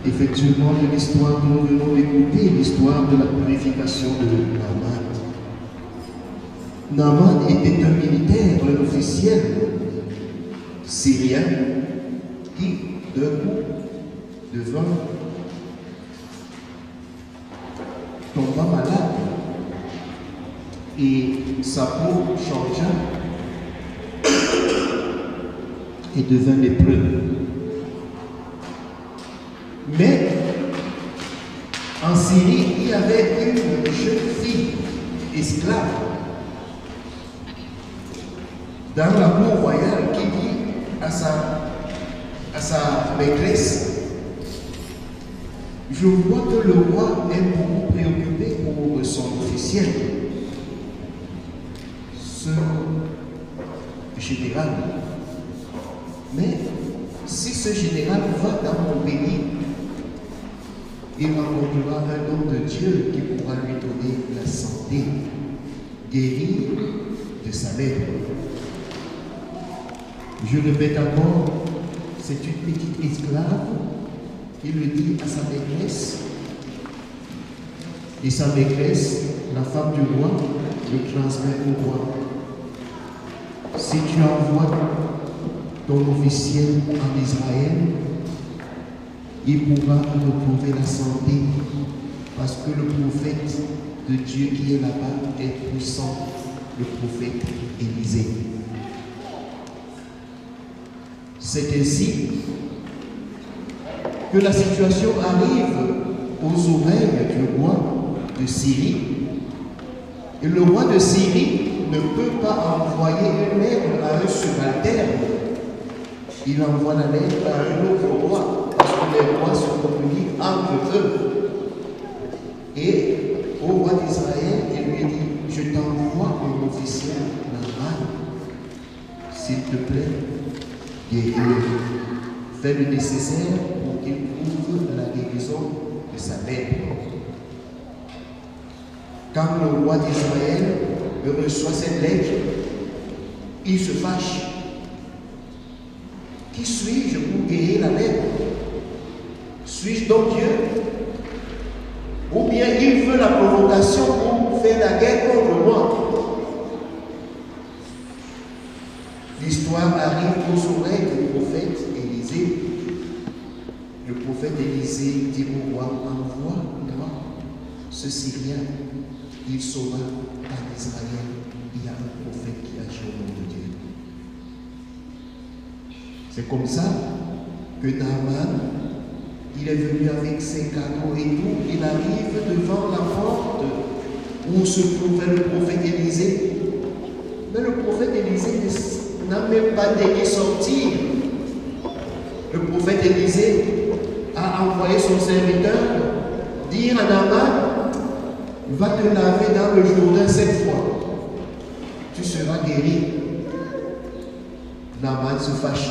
Effectivement, de l'histoire que nous venons d'écouter, l'histoire de la purification de Naaman. Naaman était un militaire, un officiel syrien qui, d'un coup, devint tomba malade et sa peau changea et devint lépreux. Mais en Syrie, il y avait une jeune fille esclave dans la cour royale qui dit à sa maîtresse: je vois que le roi est beaucoup préoccupé pour son officiel, ce général. Mais si ce général va dans mon pays, il rencontrera un homme de Dieu qui pourra lui donner la santé, guérir de sa lèpre. Je répète encore, c'est une petite esclave. Il le dit à sa maîtresse. Et sa maîtresse, la femme du roi, le transmet au roi. Si tu envoies ton officiel en Israël, il pourra retrouver la santé, parce que le prophète de Dieu qui est là-bas est puissant, le prophète Élisée. C'est ainsi que la situation arrive aux oreilles du roi de Syrie. Et le roi de Syrie ne peut pas envoyer une lettre à un subalterne. Il envoie la lettre à un autre roi, parce que les rois se communiquent entre eux. Et au roi d'Israël, il lui dit: je t'envoie un officiel Naaman, s'il te plaît, guéris-le. Fais le nécessaire pour qu'il trouve la guérison de sa lèpre. Quand le roi d'Israël reçoit cette lettre, il se fâche. Qui suis-je pour guérir la lèpre? Suis-je donc Dieu? Ou bien il veut la provocation pour faire la guerre contre moi? L'histoire arrive aux oreilles du prophète Élisée. Le prophète Élisée dit au roi: envoie-moi ce Syrien, il saura en Israël, il y a un prophète qui agit au nom de Dieu. C'est comme ça que Naaman, il est venu avec ses cadeaux et tout, il arrive devant la porte où se trouvait le prophète Élisée. Mais le prophète Élisée n'a même pas daigné sortir. Le prophète Élisée a envoyé son serviteur dire à Naaman: va te laver dans le Jourdain 7 fois, tu seras guéri. Naaman se fâche.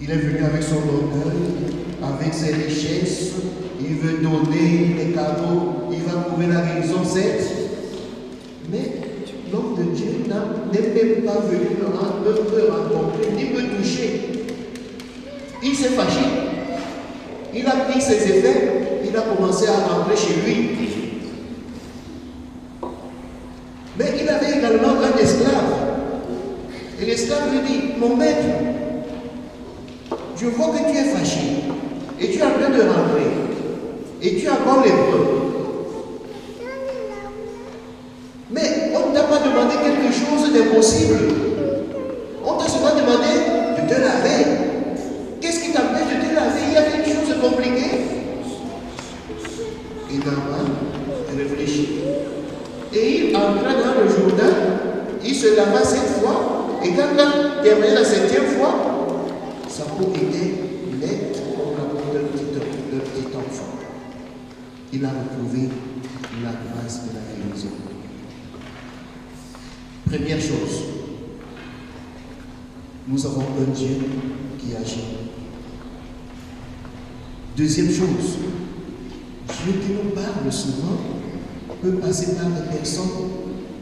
Il est venu avec son orgueil, avec ses richesses, il veut donner les cadeaux, il va trouver la guérison, certes. Mais l'homme de Dieu n'est même pas venu me rencontrer, ni me toucher. Il s'est fâché. Il a pris ses effets, il a commencé à rentrer chez lui. Mais il avait également un esclave. Et l'esclave lui dit: mon maître, je vois que tu es fâché et tu es en train de rentrer et tu es encore lépreux. Mais on ne t'a pas demandé quelque chose d'impossible. On t'a seulement demandé de te laver. Qu'est-ce qui t'empêche de te laver? Il y a quelque chose de compliqué. Et Naaman réfléchit. Et il entra dans le Jourdain, il se lava 7 fois, et quand il a terminé la 7e fois, sa peau était nette comme la peau d'un petit enfant. Il a retrouvé la grâce de la guérison. Première chose, nous avons un Dieu qui agit. Deuxième chose, Dieu qui nous parle souvent peut passer par des personnes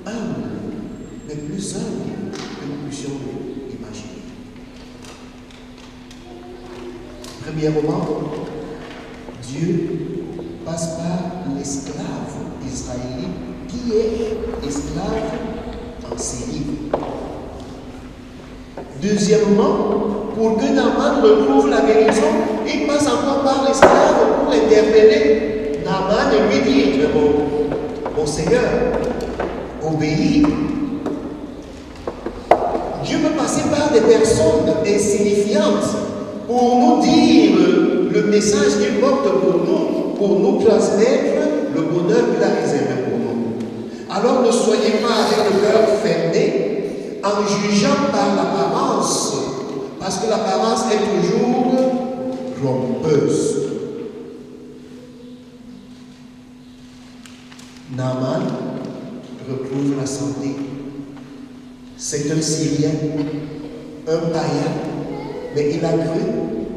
humbles, mais plus humbles que nous puissions imaginer. Premièrement, Dieu passe par l'esclave israélite qui est esclave en Syrie. Deuxièmement, pour que Naaman retrouve la guérison, il passe encore par l'esclave pour interpeller Naaman et lui dire, mon Seigneur, obéis. Dieu peut passer par des personnes insignifiantes pour nous dire le message qu'il porte pour nous transmettre le bonheur qu'il a réservé pour nous. Alors ne soyez pas avec le cœur fermé en jugeant par l'apparence, parce que l'apparence est toujours trompeuse. Naaman retrouve la santé. C'est un Syrien, un païen, mais il a cru,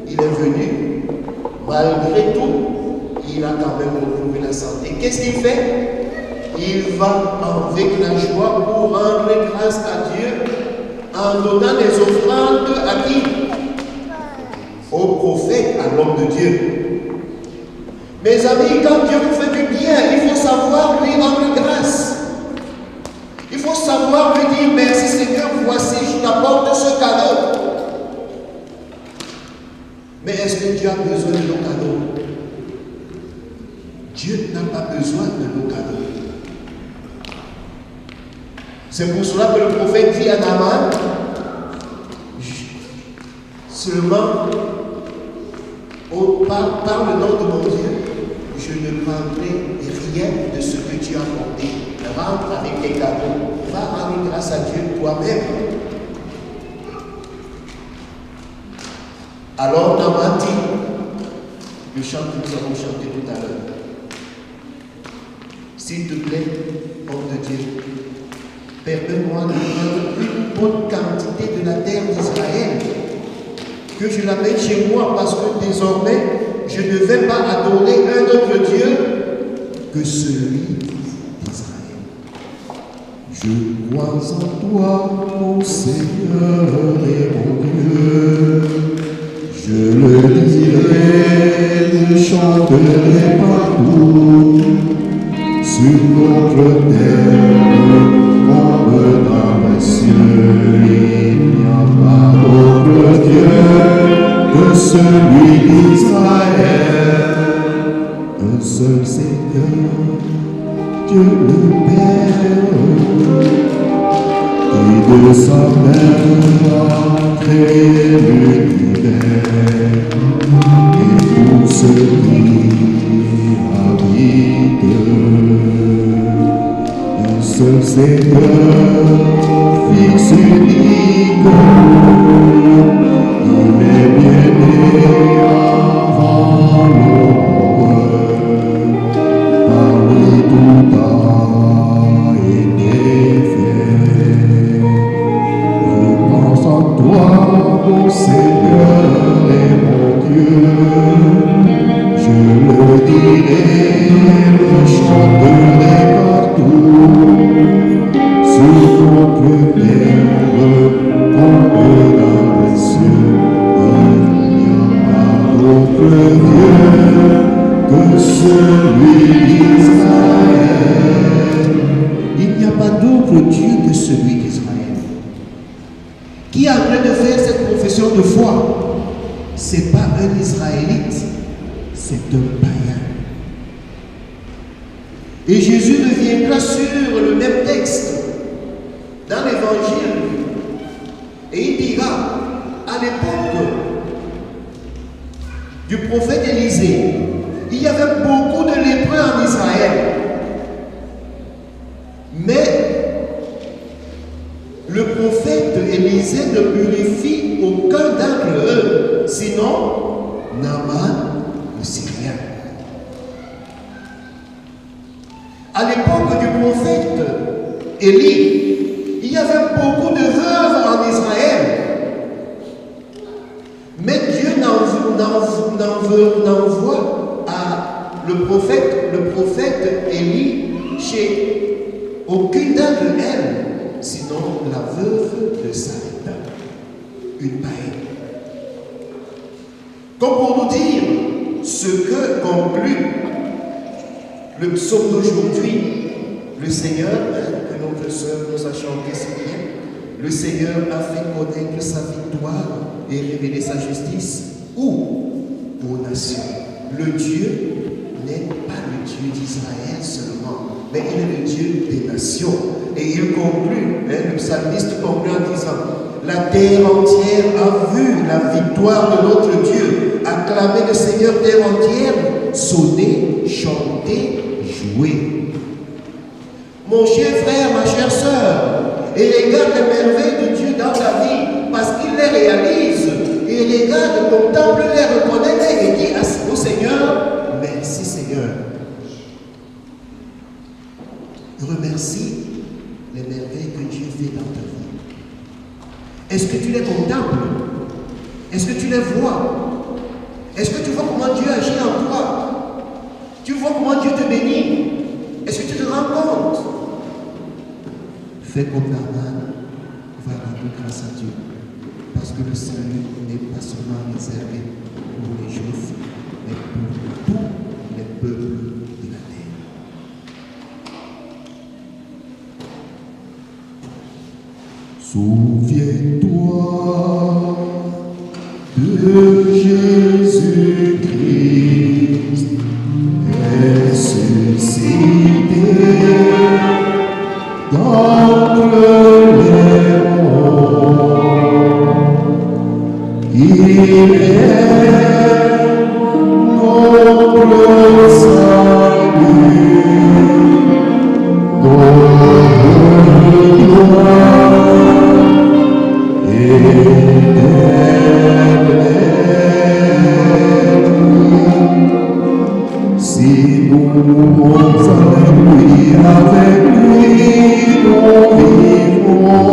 il est venu. Malgré tout, il a quand même retrouvé la santé. Qu'est-ce qu'il fait? Il va avec la joie pour rendre grâce à Dieu en donnant des offrandes à qui? Au prophète, à l'homme de Dieu. Mes amis, quand Dieu vous fait du bien, il faut savoir lui rendre grâce. Il faut savoir lui dire merci Seigneur, voici, je t'apporte ce cadeau. Mais est-ce que Dieu a besoin de nos cadeaux? Dieu n'a pas besoin de nos cadeaux. C'est pour cela que le prophète dit à Naaman, seulement par le nom de mon Dieu, je ne prendrai rien de ce que tu as apporté. Rentre avec tes cadeaux, va rendre grâce à Dieu toi-même. Alors Naaman dit, le chant que nous avons chanté tout à l'heure, s'il te plaît, homme de Dieu, permets-moi de prendre une bonne quantité de la terre d'Israël, que je l'amène chez moi, parce que désormais, je ne vais pas adorer un autre Dieu que celui d'Israël. Je crois en toi, mon Seigneur et mon Dieu. Je le dirai, je chanterai partout, sur notre terre, comme dans les cieux. Il n'y a pas d'autre Dieu que celui d'Israël, un seul Seigneur, Dieu le Père, qui de sa main a créé l'univers et tout ce qui habite. Un seul Seigneur, Fils unique, il est bien né avant l'aube, par lui tout a été fait. Je pense en toi, mon Seigneur et mon Dieu, je le dirai, je chanterai partout, sur notre terre, comme dans les cieux. Il n'y a pas d'autre Dieu que celui d'Israël. Il n'y a pas d'autre Dieu que celui d'Israël. Qui est en train de faire cette profession de foi? Ce n'est pas un Israélite, c'est un païen. Et Jésus reviendra sur le même texte dans l'évangile. Et il dira, à l'époque du prophète Élisée, il y avait beaucoup de lépreux en Israël. Mais le prophète Élisée ne purifie aucun d'entre eux, sinon Naaman le Syrien. À l'époque du prophète Élie, il y avait beaucoup de veuves en Israël. Mais Dieu n'envoie à le prophète Élie chez aucune d'entre elles, sinon la veuve de Sarepta, une païenne. Comme pour nous dire ce que conclut le psaume d'aujourd'hui. Le Seigneur, que notre sœur nous a chanté si bien, le Seigneur a fait connaître sa victoire et révéler sa justice. Où? Aux nations. Le Dieu n'est pas le Dieu d'Israël seulement, mais il est le Dieu des nations. Et il conclut, le psalmiste conclut en disant, la terre entière a vu la victoire de notre Dieu. Acclamez le Seigneur, terre entière, sonnez, chantez, jouez. Mon cher frère, ma chère sœur, et regarde les merveilles de Dieu dans ta vie, parce qu'il les réalise. Et regarde, contemple-les, reconnais-les et dis au Seigneur, merci Seigneur. Remercie les merveilles que Dieu fait dans ta vie. Est-ce que tu les contemples? Est-ce que tu les vois? Est-ce que tu vois comment Dieu agit en toi? Tu vois comment Dieu te bénit? Est-ce que tu te rends compte? Fais comme Naaman, va rendre grâce à Dieu. Parce que le salut n'est pas seulement réservé pour les Juifs, mais pour tous les peuples de la terre. Souviens-toi de Jésus-Christ, ressuscité d'entre les morts. Il est notre salut, notre gloire éternelle. Si nous avec lui nous vivrons.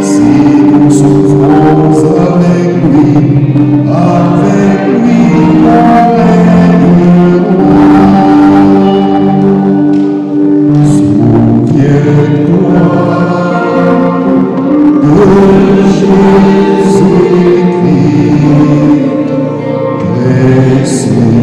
Si nous souffrons avec lui nous régnerons. Souviens-toi de Jésus-Christ ressuscité.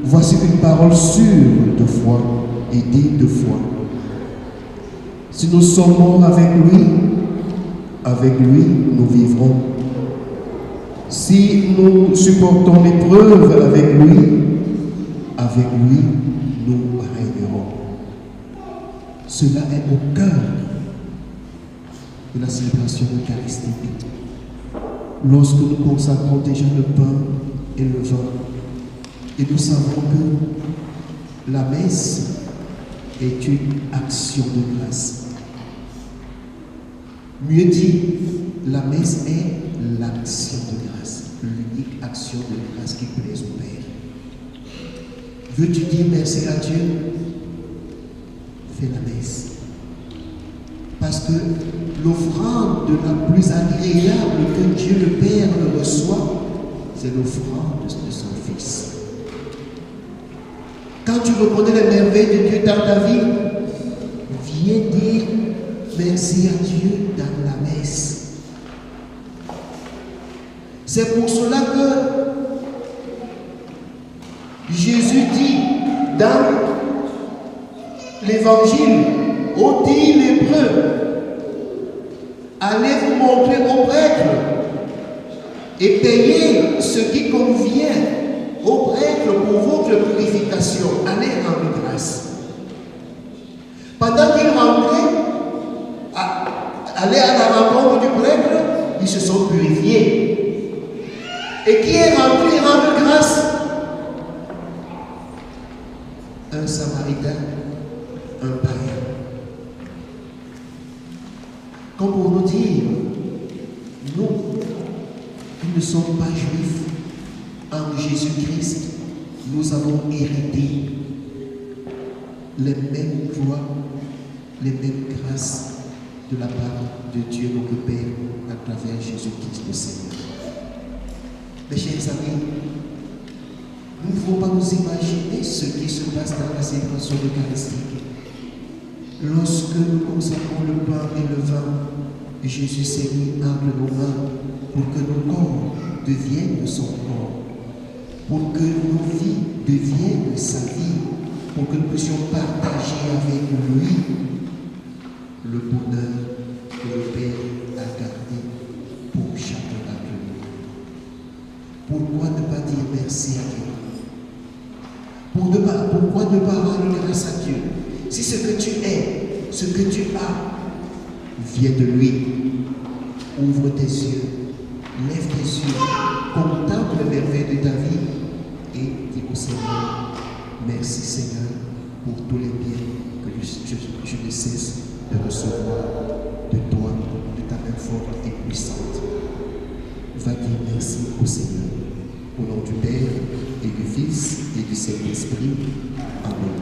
Voici une parole sûre de foi et digne de foi. Si nous sommes morts avec lui, nous vivrons. Si nous supportons l'épreuve avec lui, nous régnerons. Cela est au cœur de la célébration eucharistique. Lorsque nous consacrons déjà le pain et le vin, et nous savons que la messe est une action de grâce. Mieux dit, la messe est l'action de grâce, l'unique action de grâce qui plaise au Père. Veux-tu dire merci à Dieu? Fais la messe. Parce que l'offrande la plus agréable que Dieu le Père le reçoit, c'est l'offrande de son Fils. Quand tu reconnais les merveilles de Dieu dans ta vie, viens dire merci à Dieu dans la messe. C'est pour cela que Jésus dit dans l'évangile aux 10 lépreux, allez vous montrer au prêtre et payez ce qui convient au prêtre pour votre purification. Allez rendre grâce. Pendant qu'ils rentraient, allaient à la rencontre du prêtre, ils se sont purifiés. Et qui est rentré rendre grâce? Un Samaritain, un païen. Comme pour nous dire, nous, ne sommes pas juifs, en Jésus-Christ, nous avons hérité les mêmes voies, les mêmes grâces de la part de Dieu notre Père à travers Jésus-Christ le Seigneur. Mes chers amis, nous ne pouvons pas nous imaginer ce qui se passe dans la célébration eucharistique. Lorsque nous consacrons le pain et le vin, Jésus s'est mis entre nos mains pour que nos corps deviennent son corps, pour que nos vies deviennent sa vie, pour que nous puissions partager avec lui le bonheur que le Père a gardé pour chacun d'entre nous. Pourquoi ne pas dire merci à Dieu? Pourquoi ne pas rendre grâce à Dieu? Si ce que tu es, ce que tu as, vient de lui, ouvre tes yeux, lève tes yeux, contemple le merveille de ta vie et dis au Seigneur, merci Seigneur pour tous les biens que je ne cesse de recevoir de toi, de ta main forte et puissante. Va dire merci au Seigneur. Au nom du Père et du Fils et du Saint-Esprit. Amen.